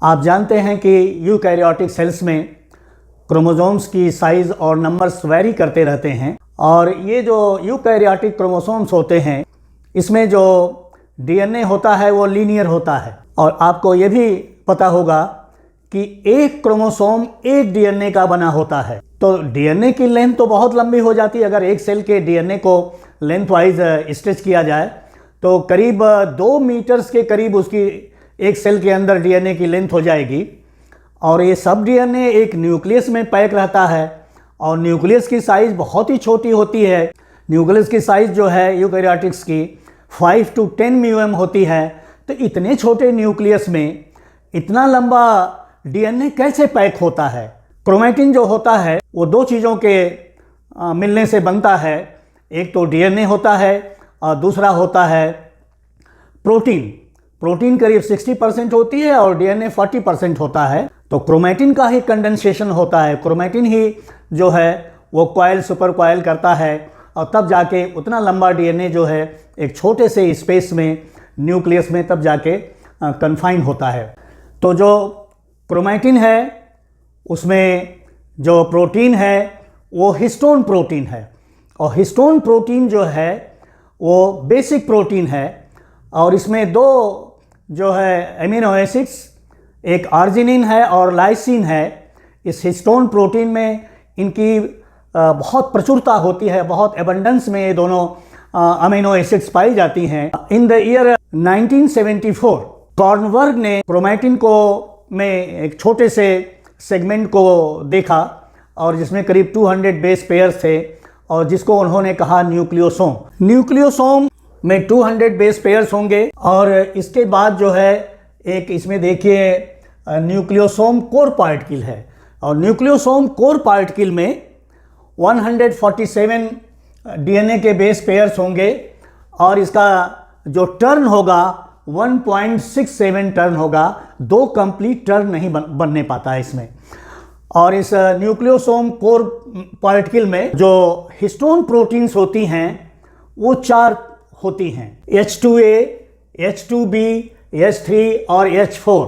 आप जानते हैं कि यूकैरियोटिक सेल्स में क्रोमोसोम्स की साइज़ और नंबर्स वैरी करते रहते हैं और ये जो यूकैरियोटिक क्रोमोसोम्स होते हैं इसमें जो डीएनए होता है वो लीनियर होता है। और आपको ये भी पता होगा कि एक क्रोमोसोम एक डीएनए का बना होता है, तो डीएनए की लेंथ तो बहुत लंबी हो जाती है। अगर एक सेल के डीएनए को लेंथ वाइज स्ट्रेच किया जाए तो करीब 2 मीटर्स के करीब उसकी एक सेल के अंदर डीएनए की लेंथ हो जाएगी। और ये सब डीएनए एक न्यूक्लियस में पैक रहता है और न्यूक्लियस की साइज़ बहुत ही छोटी होती है। न्यूक्लियस की साइज़ जो है यूकैरियोटिक्स की 5 to 10 म्यूएम होती है। तो इतने छोटे न्यूक्लियस में इतना लंबा डीएनए कैसे पैक होता है? क्रोमैटिन जो होता है वो दो चीज़ों के मिलने से बनता है। एक तो डीएनए होता है और दूसरा होता है प्रोटीन। प्रोटीन करीब 60% होती है और डीएनए 40% होता है। तो क्रोमैटिन का ही कंडेंसेशन होता है। क्रोमैटिन ही जो है वो कॉइल सुपर कॉइल करता है और तब जाके उतना लंबा डीएनए जो है एक छोटे से स्पेस में न्यूक्लियस में तब जाके कन्फाइन होता है। तो जो क्रोमैटिन है उसमें जो प्रोटीन है वो हिस्टोन प्रोटीन है और हिस्टोन प्रोटीन जो है वो बेसिक प्रोटीन है और इसमें दो जो है एमिनो एसिड्स, एक आर्जिनिन है और लाइसिन है। इस हिस्टोन प्रोटीन में इनकी बहुत प्रचुरता होती है, बहुत एबंडेंस में ये दोनों अमीनो एसिड्स पाई जाती हैं। इन द ईयर 1974 कॉर्नबर्ग ने क्रोमैटिन को में एक छोटे से सेगमेंट को देखा और जिसमें करीब 200 बेस पेयर्स थे और जिसको उन्होंने कहा न्यूक्लियोसोम। न्यूक्लियोसोम में 200 बेस पेयर्स होंगे और इसके बाद जो है एक इसमें देखिए न्यूक्लियोसोम कोर पार्टिकल है और न्यूक्लियोसोम कोर पार्टिकल में 147 डीएनए के बेस पेयर्स होंगे और इसका जो टर्न होगा 1.67 टर्न होगा। 2 कंप्लीट टर्न नहीं बनने पाता है इसमें। और इस न्यूक्लियोसोम कोर पार्टिकल में जो हिस्टोन प्रोटीन्स होती हैं वो 4 होती हैं, H2A, H2B, H3 और H4।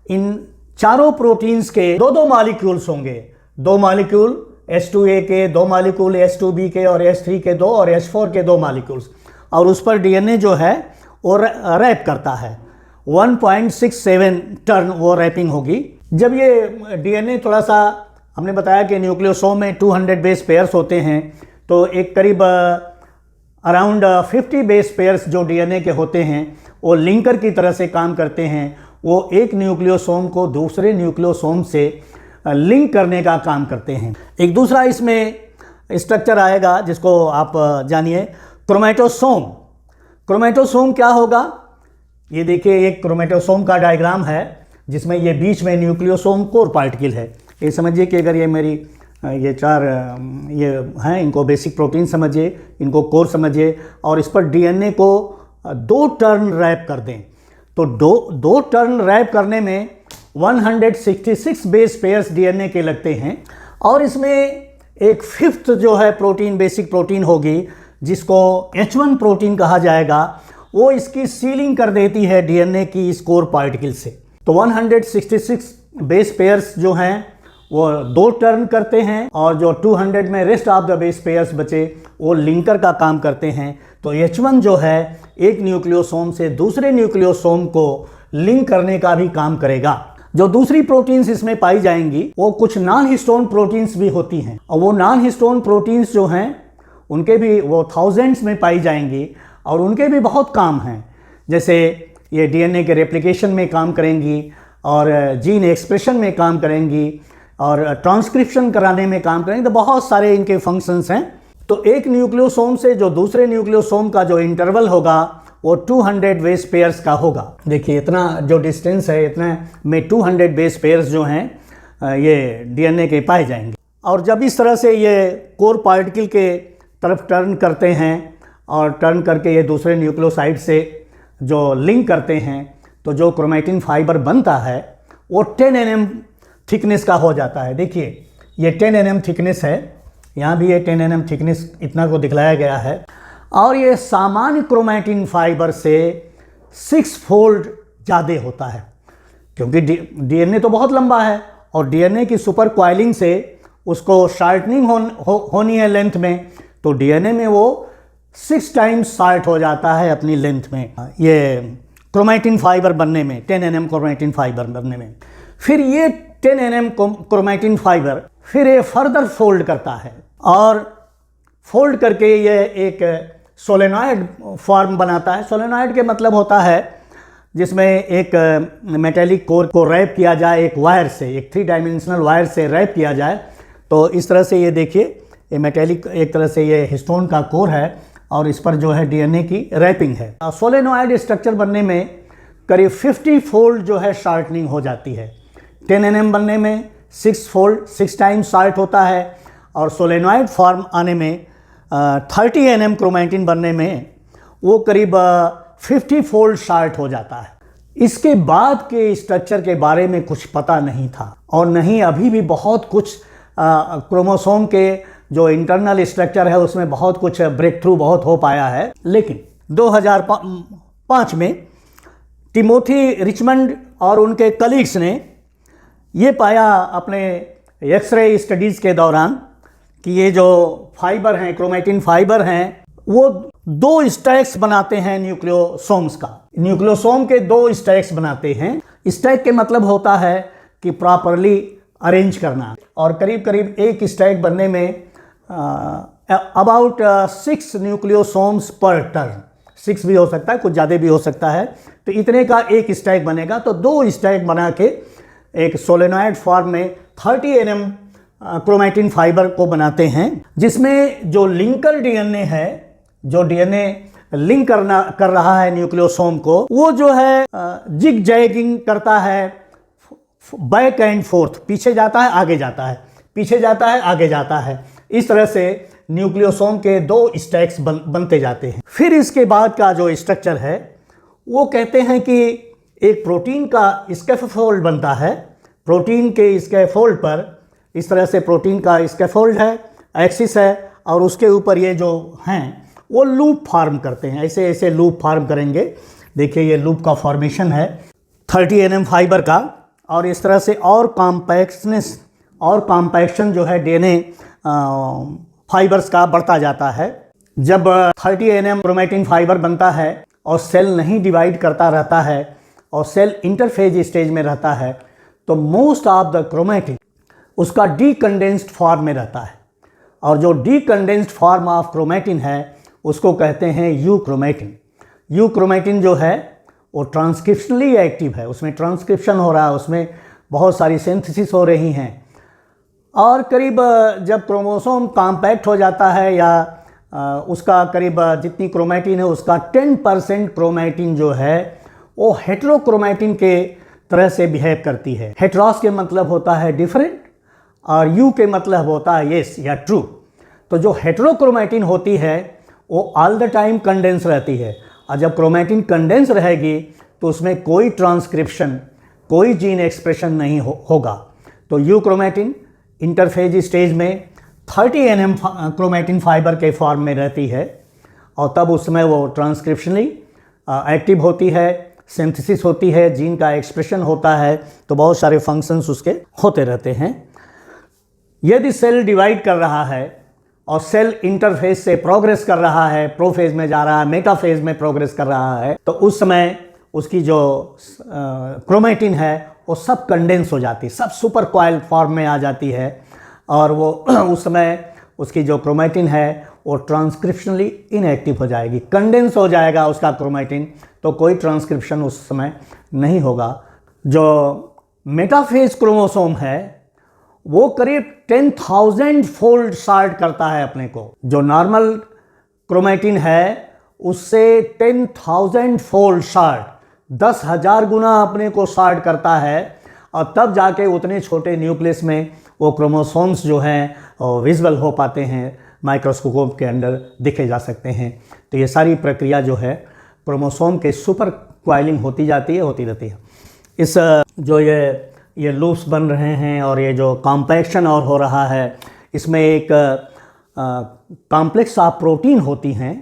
इन चारों प्रोटीन्स के 2-2 मॉलिक्यूल्स होंगे। 2 मॉलिक्यूल H2A के, 2 मॉलिक्यूल H2B के और H3 के 2 और H4 के 2 मॉलिक्यूल्स और उस पर डीएनए जो है वो रैप करता है। 1.67 टर्न वो रैपिंग होगी। जब ये डीएनए थोड़ा सा, हमने बताया कि न्यूक्लियोसोम में 200 बेस पेयर्स होते हैं, तो एक करीब अराउंड 50 बेस पेयर्स जो डीएनए के होते हैं वो लिंकर की तरह से काम करते हैं। वो एक न्यूक्लियोसोम को दूसरे न्यूक्लियोसोम से लिंक करने का काम करते हैं। एक दूसरा इसमें स्ट्रक्चर आएगा जिसको आप जानिए, क्रोमैटोसोम। क्रोमैटोसोम क्या होगा? ये देखिए एक क्रोमैटोसोम का डायग्राम है जिसमें ये बीच में न्यूक्लियोसोम कोर पार्टिकल है। ये समझिए कि अगर ये मेरी ये 4 ये हैं, इनको बेसिक प्रोटीन समझिए, इनको कोर समझिए और इस पर डीएनए को 2 टर्न रैप कर दें तो 2 टर्न रैप करने में 166 बेस पेयर्स डीएनए के लगते हैं। और इसमें एक 5th जो है प्रोटीन, बेसिक प्रोटीन होगी जिसको H1 प्रोटीन कहा जाएगा। वो इसकी सीलिंग कर देती है डीएनए की इस कोर पार्टिकल से। तो 166 बेस पेयर्स जो हैं वो 2 टर्न करते हैं और जो 200 में rest of the base pairs बचे वो लिंकर का काम करते हैं। तो H1 जो है एक न्यूक्लियोसोम से दूसरे न्यूक्लियोसोम को लिंक करने का भी काम करेगा। जो दूसरी प्रोटीन्स इसमें पाई जाएंगी वो कुछ नॉन हिस्टोन प्रोटीन्स भी होती हैं और वो नॉन हिस्टोन प्रोटीन्स जो हैं उनके भी वो थाउजेंड्स में पाई जाएंगी और उनके भी बहुत काम हैं। जैसे ये डीएनए के रेप्लिकेशन में काम करेंगी और जीन एक्सप्रेशन में काम करेंगी और ट्रांसक्रिप्शन कराने में काम करेंगे। तो बहुत सारे इनके फंक्शंस हैं। तो एक न्यूक्लियोसोम से जो दूसरे न्यूक्लियोसोम का जो इंटरवल होगा वो 200 बेस पेयर्स का होगा। देखिए इतना जो डिस्टेंस है, इतना में 200 बेस पेयर्स जो हैं ये डीएनए के पाए जाएंगे। और जब इस तरह से ये कोर पार्टिकल के तरफ टर्न करते हैं और टर्न करके ये दूसरे न्यूक्लियोसाइड से जो लिंक करते हैं तो जो क्रोमैटिन फाइबर बनता है वो 10 nm थिकनेस का हो जाता है। देखिए ये 10 nm थिकनेस है, यहाँ भी ये 10 nm थिकनेस इतना को दिखलाया गया है और ये सामान्य क्रोमैटिन फाइबर से 6 फोल्ड ज़्यादा होता है। क्योंकि डीएनए तो बहुत लंबा है और डीएनए की सुपर क्वाइलिंग से उसको शार्टनिंग होनी है लेंथ में, तो डीएनए में वो 6 टाइम्स शार्ट हो जाता है अपनी लेंथ में, ये क्रोमैटिन फाइबर बनने में, 10 nm क्रोमैटिन फाइबर बनने में। फिर ये 10 nm क्रोमैटिन फाइबर फिर ये फर्दर फोल्ड करता है और फोल्ड करके ये एक सोलेनॉइड फॉर्म बनाता है। सोलेनॉइड के मतलब होता है जिसमें एक मेटेलिक कोर को रैप किया जाए एक वायर से, एक 3 डायमेंशनल वायर से रैप किया जाए। तो इस तरह से ये देखिए, ये मेटेलिक एक तरह से ये हिस्टोन का कोर है और इस पर जो है डीएनए की रैपिंग है। सोलेनॉइड स्ट्रक्चर बनने में करीब 50 फोल्ड जो है शार्टनिंग हो जाती है। 10 nm बनने में 6 टाइम्स शार्ट होता है और सोलेनॉइड फॉर्म आने में 30 nm क्रोमैटिन बनने में वो करीब 50 फोल्ड शार्ट हो जाता है। इसके बाद के स्ट्रक्चर के बारे में कुछ पता नहीं था और नहीं अभी भी बहुत कुछ क्रोमोसोम के जो इंटरनल स्ट्रक्चर है उसमें बहुत कुछ ब्रेक थ्रू बहुत हो पाया है। लेकिन 2005 में टिमोथी रिचमंड और उनके कलीग्स ने ये पाया अपने एक्सरे स्टडीज़ के दौरान कि ये जो फाइबर हैं, क्रोमैटिन फाइबर हैं, वो 2 स्टैक्स बनाते हैं न्यूक्लियोसोम्स का। न्यूक्लियोसोम के 2 स्टैक्स बनाते हैं। स्टैक के मतलब होता है कि प्रॉपरली अरेंज करना, और करीब करीब एक स्टैक बनने में अबाउट 6 न्यूक्लियोसोम्स पर टर्न, 6 भी हो सकता है, कुछ ज़्यादा भी हो सकता है। तो इतने का एक स्टैक बनेगा। तो 2 स्टैक बना के एक सोलेनॉइड फॉर्म में 30 nm क्रोमैटिन फाइबर को बनाते हैं, जिसमें जो लिंकर डीएनए है, जो डीएनए लिंक कर रहा है न्यूक्लियोसोम को, वो जो है जिग जैगिंग करता है, बैक एंड फोर्थ, पीछे जाता है आगे जाता है, पीछे जाता है आगे जाता है। इस तरह से न्यूक्लियोसोम के 2 स्टैक्स बनते जाते हैं। फिर इसके बाद का जो स्ट्रक्चर है वो कहते हैं कि एक प्रोटीन का स्कैफोल्ड बनता है। प्रोटीन के स्कैफोल्ड पर इस तरह से प्रोटीन का स्कैफोल्ड है, एक्सिस है, और उसके ऊपर ये जो हैं वो लूप फॉर्म करते हैं, ऐसे ऐसे लूप फॉर्म करेंगे। देखिए ये लूप का फॉर्मेशन है 30 nm फाइबर का, और इस तरह से और कॉम्पैक्टनेस और कॉम्पैक्शन जो है डीएनए फाइबर्स का बढ़ता जाता है। जब 30 nm क्रोमैटिन फाइबर बनता है और सेल नहीं डिवाइड करता रहता है और सेल इंटरफेज स्टेज में रहता है, तो मोस्ट ऑफ द क्रोमैटिन उसका डीकंडेंस्ड फॉर्म में रहता है, और जो डीकंडेंस्ड फॉर्म ऑफ क्रोमैटिन है उसको कहते हैं यू क्रोमैटिन। यू क्रोमैटिन जो है वो ट्रांसक्रिप्शनली एक्टिव है, उसमें ट्रांसक्रिप्शन हो रहा है, उसमें बहुत सारी सिंथेसिस हो रही हैं। और करीब जब क्रोमोसोम कॉम्पैक्ट हो जाता है या उसका करीब जितनी क्रोमैटिन है उसका 10% क्रोमैटिन जो है वो हेटेरोक्रोमैटिन के तरह से बिहेव करती है। हेटेरोस के मतलब होता है डिफरेंट और यू के मतलब होता है येस या ट्रू। तो जो हेटेरोक्रोमैटिन होती है वो ऑल द टाइम कंडेंस रहती है, और जब क्रोमैटिन कंडेंस रहेगी तो उसमें कोई ट्रांसक्रिप्शन, कोई जीन एक्सप्रेशन नहीं होगा। तो यू क्रोमैटिन इंटरफेज स्टेज में 30 nm क्रोमैटिन फाइबर के फॉर्म में रहती है, और तब उसमें वो ट्रांसक्रिप्शनली एक्टिव होती है, सिंथेसिस होती है, जीन का एक्सप्रेशन होता है, तो बहुत सारे फंक्शंस उसके होते रहते हैं। यदि सेल डिवाइड कर रहा है और सेल इंटरफेज से प्रोग्रेस कर रहा है, प्रोफेज में जा रहा है, मेटाफेज में प्रोग्रेस कर रहा है, तो उस समय उसकी जो क्रोमैटिन है वो सब कंडेंस हो जाती है, सब सुपर कॉइल फॉर्म में आ जाती है, और वो उस समय उसकी जो क्रोमैटिन है वो ट्रांसक्रिप्शनली इनएक्टिव हो जाएगी, कंडेंस हो जाएगा उसका क्रोमैटिन, तो कोई ट्रांसक्रिप्शन उस समय नहीं होगा। जो मेटाफेज क्रोमोसोम है वो करीब 10,000 फोल्ड शार्ट करता है अपने को। जो नॉर्मल क्रोमैटिन है उससे 10,000 फोल्ड शार्ट, 10,000 गुना अपने को शार्ट करता है, और तब जाके उतने छोटे न्यूक्लियस में वो क्रोमोसोम्स जो हैं विजुअल हो पाते हैं, माइक्रोस्कोप के अंदर देखे जा सकते हैं। तो ये सारी प्रक्रिया जो है क्रोमोसोम के सुपर क्वाइलिंग होती जाती है, होती रहती है। इस जो ये लूप्स बन रहे हैं और ये जो कॉम्पैक्शन और हो रहा है, इसमें एक कॉम्प्लेक्स ऑफ प्रोटीन होती हैं,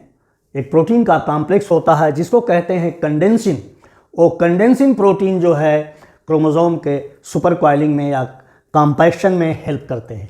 एक प्रोटीन का कॉम्प्लेक्स होता है जिसको कहते हैं कंडेंसिन। वो कंडेंसिन प्रोटीन जो है क्रोमोसोम के सुपर कॉइलिंग में या कॉम्पैक्शन में हेल्प करते हैं।